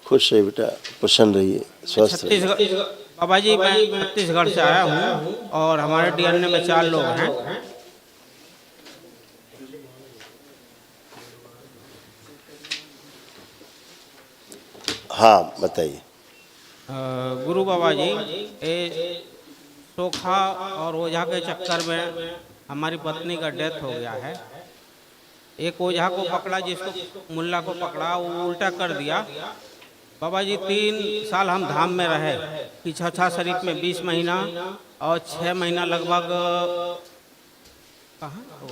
खुश रहिए बेटा, प्रसन्न रहिए, स्वस्थ रहिए। छत्तीसगढ़ बाबा जी, मैं छत्तीसगढ़ से आया हूँ और हमारे डीएनए में 4 लोग हैं। हाँ बताइए। गुरु बाबा जी, ये सोखा और ओझा के चक्कर में हमारी पत्नी का डेथ हो गया है। एक ओझा को पकड़ा, जिसको मुल्ला को पकड़ा, वो उल्टा कर दिया। बाबा जी 3 साल हम धाम में रहे कि छछा शरीफ में 20 महीना और 6 महीना लगभग कहाँ वो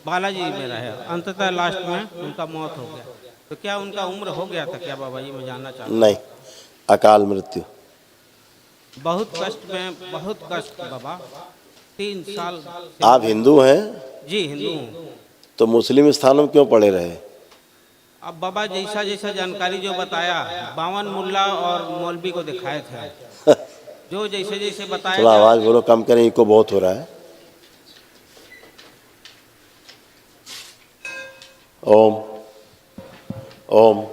बालाजी में रहे। अंततः लास्ट में उनका मौत हो गया। तो क्या उनका उम्र हो गया था क्या बाबा जी, मैं जानना चाहता हूँ। नहीं, अकाल मृत्यु। बहुत कष्ट में, बहुत कष्ट बाबा, 3 साल। आप हिंदू हैं? जी हिंदू हूँ। तो मुस्लिम स्थानों में क्यों पड़े रहे? अब बाबा जैसा जैसा जानकारी जो बताया, 52 मुल्ला और मौलवी को दिखाए थे, जो जैसे जैसे बताया थोड़ा गया। आवाज बोलो, कम करें, इको बहुत हो रहा है। ओम ओम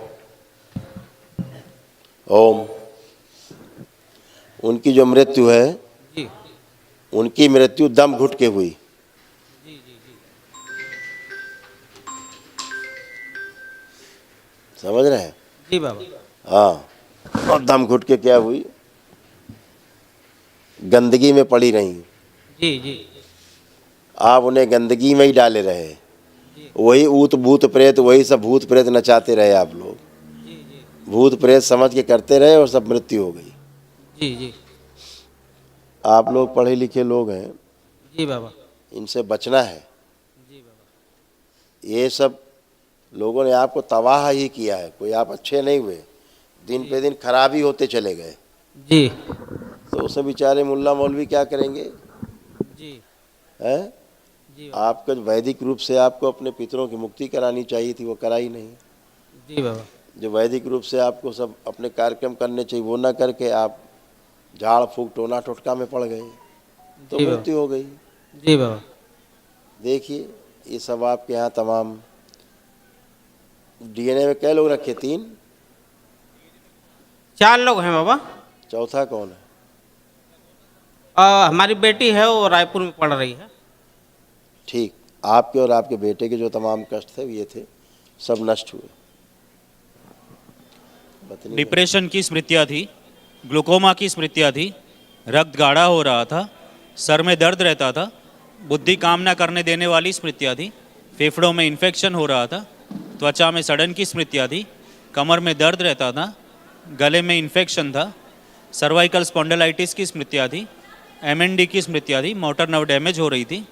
ओम। उनकी जो मृत्यु है, जी उनकी मृत्यु दम घुट के हुई। जी जी जी। समझ रहे हैं? जी बाबा। हाँ, और दम घुट के क्या हुई? गंदगी में पड़ी रही। जी जी आप उन्हें गंदगी में ही डाले रहे। जी वही ऊत भूत प्रेत, वही सब भूत प्रेत नचाते रहे आप लोग। जी जी भूत प्रेत समझ के करते रहे और सब मृत्यु हो गई। जी जी आप लोग पढ़े लिखे लोग हैं, जी बाबा। इनसे बचना है। जी बाबा। ये सब लोगों ने आपको तबाह ही किया है, कोई आप अच्छे नहीं हुए, दिन पे दिन खराबी होते चले गए। जी तो उसे बेचारे मुल्ला मौलवी क्या करेंगे? जी हैं? जी आपको वैदिक रूप से आपको अपने पितरों की मुक्ति करानी चाहिए थी, वो कराई नहीं। जी बाबा। जो वैदिक रूप से आपको सब अपने कार्यक्रम करने चाहिए वो ना करके आप झाड़ फूक टोना टोटका में पड़ गए, तो जी बाबा। मृत्यु हो गई। जी बाबा। देखिए, ये सब आपके यहाँ तमाम डीएनए में कै लोग रखे? 3? 4 लोग हैं बाबा। चौथा कौन है? हमारी बेटी है, वो रायपुर में पढ़ रही है। ठीक, आपके और आपके बेटे के जो तमाम कष्ट थे ये थे, सब नष्ट हुए। डिप्रेशन की स्मृतियाँ थी, ग्लूकोमा की स्मृतियाँ थी, रक्त गाढ़ा हो रहा था, सर में दर्द रहता था, बुद्धि काम न करने देने वाली स्मृतियाँ थी, फेफड़ों में इन्फेक्शन हो रहा था, त्वचा में सड़न की स्मृतियाँ थी, कमर में दर्द रहता था, गले में इन्फेक्शन था, सर्वाइकल स्पॉन्डिलाइटिस की स्मृतियाँ थी, एमएनडी की स्मृतियाँ थी, मोटर नर्व डैमेज हो रही थी,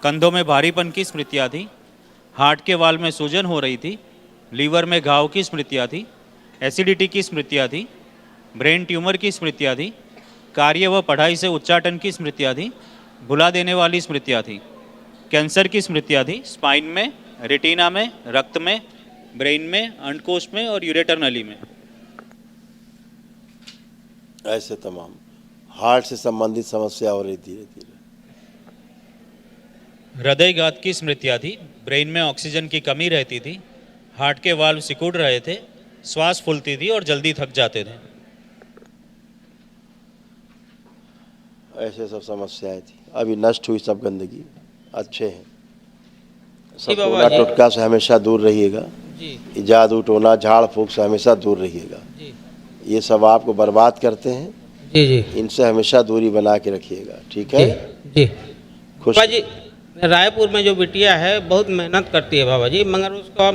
कंधों में भारीपन की स्मृतियाँ थी, हार्ट के वाल में सूजन हो रही थी, लीवर में घाव की स्मृतियाँ थी, एसिडिटी की स्मृतियाँ थी, ब्रेन ट्यूमर की स्मृतियाँ थी, कार्य व पढ़ाई से उच्चाटन की स्मृतियाँ थी, भुला देने वाली स्मृतियाँ थी, कैंसर की स्मृतियाँ थी, स्पाइन में, रेटिना में, रक्त में, ब्रेन में, अंडकोश में और यूरेटर नली में। ऐसे तमाम हार्ट से संबंधित समस्या हो रही धीरे धीरे। हृदयघात की स्मृतियाँ थी, ब्रेन में ऑक्सीजन की कमी रहती थी, हार्ट के वाल्व सिकुड़ रहे थे, श्वास फूलती थी और जल्दी थक जाते थे। ऐसे सब समस्याएं थी, अभी नष्ट हुई सब गंदगी, अच्छे हैं सब। बाबा टोना जी। टोटका से हमेशा दूर रहिएगा, जी जादू टोना झाड़ फूक से हमेशा दूर रहिएगा। जी ये सब आपको बर्बाद करते हैं, जी जी इनसे हमेशा दूरी बना के रखिएगा, ठीक है? जी। खुश। बाबा जी, रायपुर में जो बिटिया है बहुत मेहनत करती है बाबा जी, मगर उसका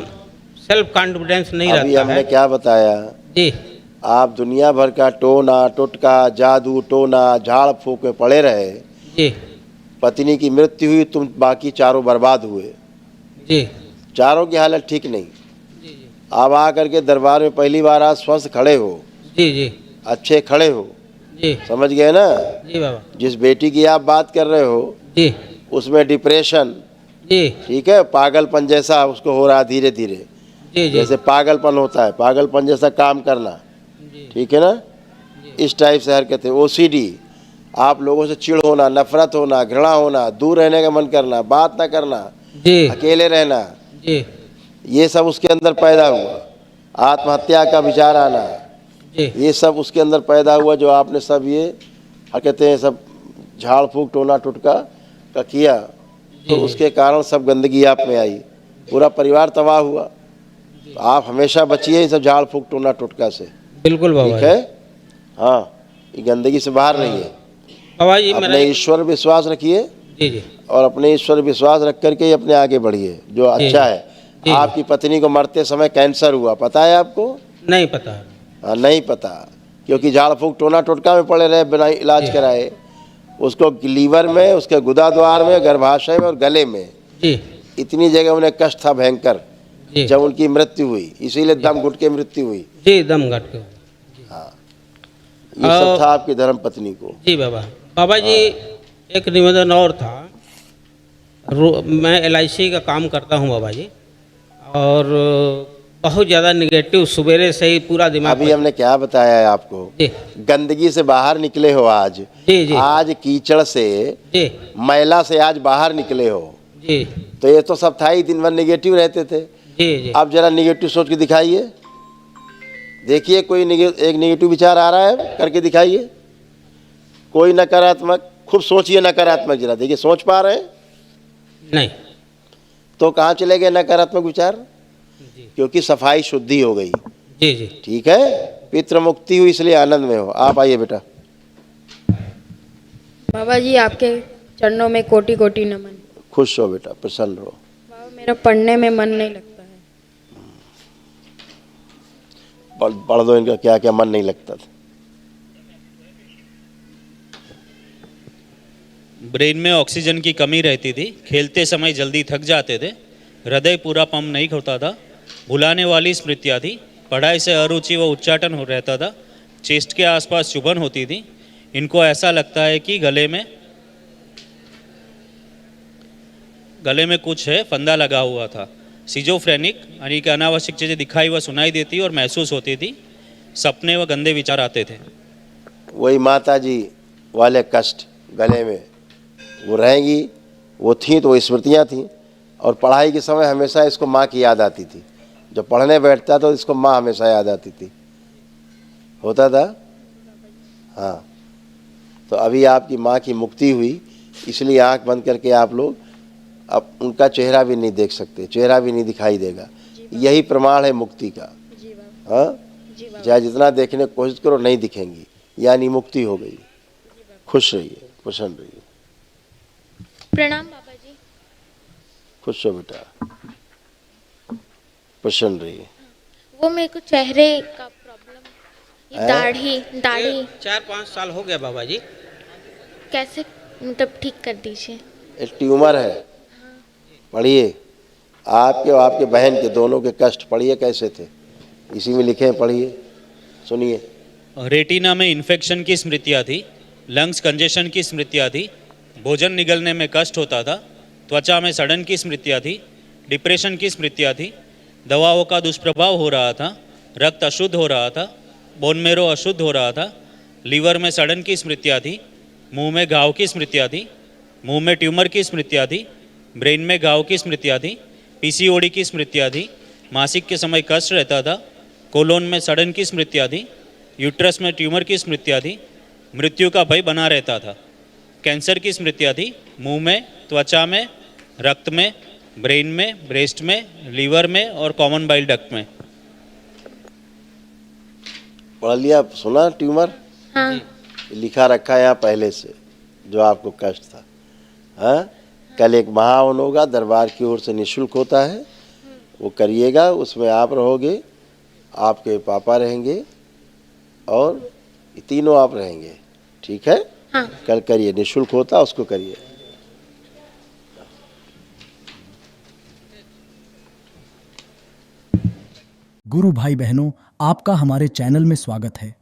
सेल्फ कॉन्फिडेंस नहीं अभी रहता हमने है। क्या बताया? जी आप दुनिया भर का टोना टोटका जादू टोना झाड़ फूक में पड़े रहे, जी पत्नी की मृत्यु हुई, तुम बाकी चारों बर्बाद हुए। जी चारों की हालत ठीक नहीं। जी जी आप आकर के दरबार में पहली बार आज स्वस्थ खड़े हो, जी जी अच्छे खड़े हो, जी समझ गए ना? जी बाबा। जिस बेटी की आप बात कर रहे हो जी उसमें डिप्रेशन, जी ठीक है, पागलपन जैसा उसको हो रहा धीरे धीरे, जी जी जैसे पागलपन होता है, पागलपन जैसा काम करना, जी ठीक है ना? इस टाइप से हरकतें, ओसीडी, आप लोगों से चिढ़ होना, नफरत होना, घृणा होना, दूर रहने का मन करना, बात ना करना, जी अकेले रहना, जी ये सब उसके अंदर पैदा हुआ। आत्महत्या का विचार आना, जी ये सब उसके अंदर पैदा हुआ। जो आपने सब ये कहते हैं सब झाड़ फूक टोना टुटका का किया, तो उसके कारण सब गंदगी आप में आई, पूरा परिवार तबाह हुआ। तो आप हमेशा बचिए इन सब झाड़ फूक टोना टुटका से, बिल्कुल बाबा ठीक जी। है? हाँ, ये गंदगी से बाहर रहिए, बाबा जी अपने मेरा ईश्वर विश्वास रखिए जी जी और अपने ईश्वर विश्वास रख करके ही अपने आगे बढ़िए, जो अच्छा है। जी। आपकी पत्नी को मरते समय कैंसर हुआ, पता है आपको? नहीं पता। हाँ, नहीं पता, क्योंकि झाड़ फूक टोना टोटका में पड़े रहे बिना इलाज कराए। उसको लीवर में, उसके गुदाद्वार में, गर्भाशय में और गले में, जी इतनी जगह उन्हें कष्ट था भयंकर, जी जब उनकी मृत्यु हुई, इसीलिए दम घुट के मृत्यु हुई। जी दम घट के। ये सब था आपकी धर्म पत्नी को। जी बाबा। बाबा जी एक निवेदन और था, मैं LIC का काम करता हूँ बाबा जी, और बहुत ज़्यादा निगेटिव सवेरे से ही पूरा दिमाग अभी हमने क्या बताया है आपको? जी गंदगी से बाहर निकले हो आज, जी जी आज कीचड़ से, जी मैला से आज बाहर निकले हो। जी तो ये तो सब था ही, दिन भर निगेटिव रहते थे। जी जी अब जरा निगेटिव सोच के दिखाइए, देखिए कोई एक निगेटिव विचार आ रहा है, करके दिखाइए। कोई नकारात्मक, खूब सोचिए नकारात्मक, जरा देखिए सोच पा रहे हैं? नहीं। तो कहाँ चले गए नकारात्मक विचार? जी क्योंकि सफाई शुद्धि हो गई, जी जी ठीक है, पितृ मुक्ति हुई, इसलिए आनंद में हो। आप आइए बेटा। बाबा जी आपके चरणों में कोटि कोटि नमन। खुश हो बेटा, प्रसन्न रहो। बाबा मेरा पढ़ने में मन नहीं लगता है। पढ़ दो, इनका क्या क्या मन नहीं लगता था। ब्रेन में ऑक्सीजन की कमी रहती थी, खेलते समय जल्दी थक जाते थे, हृदय पूरा पंप नहीं होता था, भुलाने वाली स्मृतियाँ थी, पढ़ाई से अरुचि व उच्चाटन हो रहता था, चेस्ट के आसपास चुभन होती थी। इनको ऐसा लगता है कि गले में कुछ है, फंदा लगा हुआ था। सिजोफ्रेनिक यानी कि अनावश्यक चीज़ें दिखाई व सुनाई देती और महसूस होती थी, सपने व गंदे विचार आते थे। वही माता जी वाले कष्ट गले में वो रहेंगी, वो थी तो वो स्मृतियाँ थीं। और पढ़ाई के समय हमेशा इसको माँ की याद आती थी, जब पढ़ने बैठता तो इसको माँ हमेशा याद आती थी, होता था। हाँ, तो अभी आपकी माँ की मुक्ति हुई, इसलिए आंख बंद करके आप लोग अब उनका चेहरा भी नहीं देख सकते, चेहरा भी नहीं दिखाई देगा। यही प्रमाण है मुक्ति का। जी बाबा। हाँ, जी बाबा। चाहे जितना देखने की कोशिश करो नहीं दिखेंगी, यानी मुक्ति हो गई। खुश रहिए, प्रसन्न रहिए। प्रणाम बाबा जी। खुश हो बेटा, प्रसन्न रहिए। वो मेरे को चेहरे का प्रॉब्लम, ये दाढ़ी 4-5 साल हो गया बाबा जी। कैसे मतलब ठीक कर दीजिए। एक ट्यूमर है, पढ़िए। आपके और आपके बहन के दोनों के कष्ट पढ़िए कैसे थे, इसी में लिखे हैं, पढ़िए, सुनिए। रेटिना में इन्फेक्शन की स्मृतियाँ थी, लंग्स कंजेशन की स्मृतियाँ थी, भोजन निगलने में कष्ट होता था, त्वचा में सड़न की स्मृतियाँ थी, डिप्रेशन की स्मृतियाँ थी, दवाओं का दुष्प्रभाव हो रहा था, रक्त अशुद्ध हो रहा था, बोन मेरो अशुद्ध हो रहा था, लीवर में सड़न की स्मृतियाँ थी, मुंह में घाव की स्मृतियाँ थी, मुंह में ट्यूमर की स्मृतियाँ थी, ब्रेन में घाव की स्मृतियाँ थी, PCOD की स्मृतियाँ थी, मासिक के समय कष्ट रहता था, कोलोन में सड़न की स्मृतियाँ थी, यूट्रस में ट्यूमर की स्मृतियाँ थी, मृत्यु का भय बना रहता था, कैंसर की स्मृतियाँ थी, मुंह में, त्वचा में, रक्त में, ब्रेन में, ब्रेस्ट में, लीवर में और कॉमन बाइल डक्ट में। पढ़ लिया, सुना ट्यूमर? हाँ। लिखा रखा है यहाँ पहले से, जो आपको कष्ट था। हाँ, कल एक महावन होगा, दरबार की ओर से निःशुल्क होता है, वो करिएगा। उसमें आप रहोगे, आपके पापा रहेंगे और तीनों आप रहेंगे, ठीक है? हाँ। कल करिए, निःशुल्क होता, उसको करिए। गुरु भाई बहनों, आपका हमारे चैनल में स्वागत है।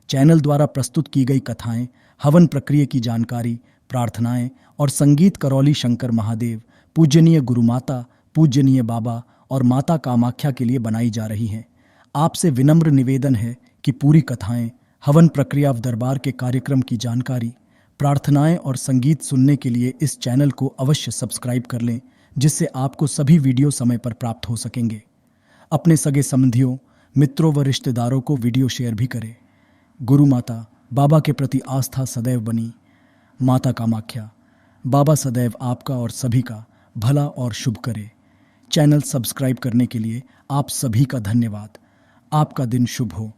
चैनल द्वारा प्रस्तुत की गई कथाएं, हवन प्रक्रिया की जानकारी, प्रार्थनाएं और संगीत करौली शंकर महादेव, पूजनीय गुरु माता, पूजनीय बाबा और माता कामाख्या के लिए बनाई जा रही हैं। आपसे विनम्र निवेदन है कि पूरी कथाएं, हवन प्रक्रिया दरबार के कार्यक्रम की जानकारी, प्रार्थनाएं और संगीत सुनने के लिए इस चैनल को अवश्य सब्सक्राइब कर लें, जिससे आपको सभी वीडियो समय पर प्राप्त हो सकेंगे। अपने सगे संबंधियों, मित्रों व रिश्तेदारों को वीडियो शेयर भी करें। गुरु माता बाबा के प्रति आस्था सदैव बनी। माता कामाख्या बाबा सदैव आपका और सभी का भला और शुभ करे। चैनल सब्सक्राइब करने के लिए आप सभी का धन्यवाद। आपका दिन शुभ हो।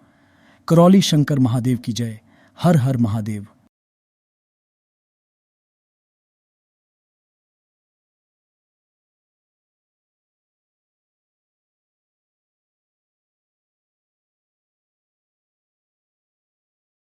करौली शंकर महादेव की जय। हर हर महादेव।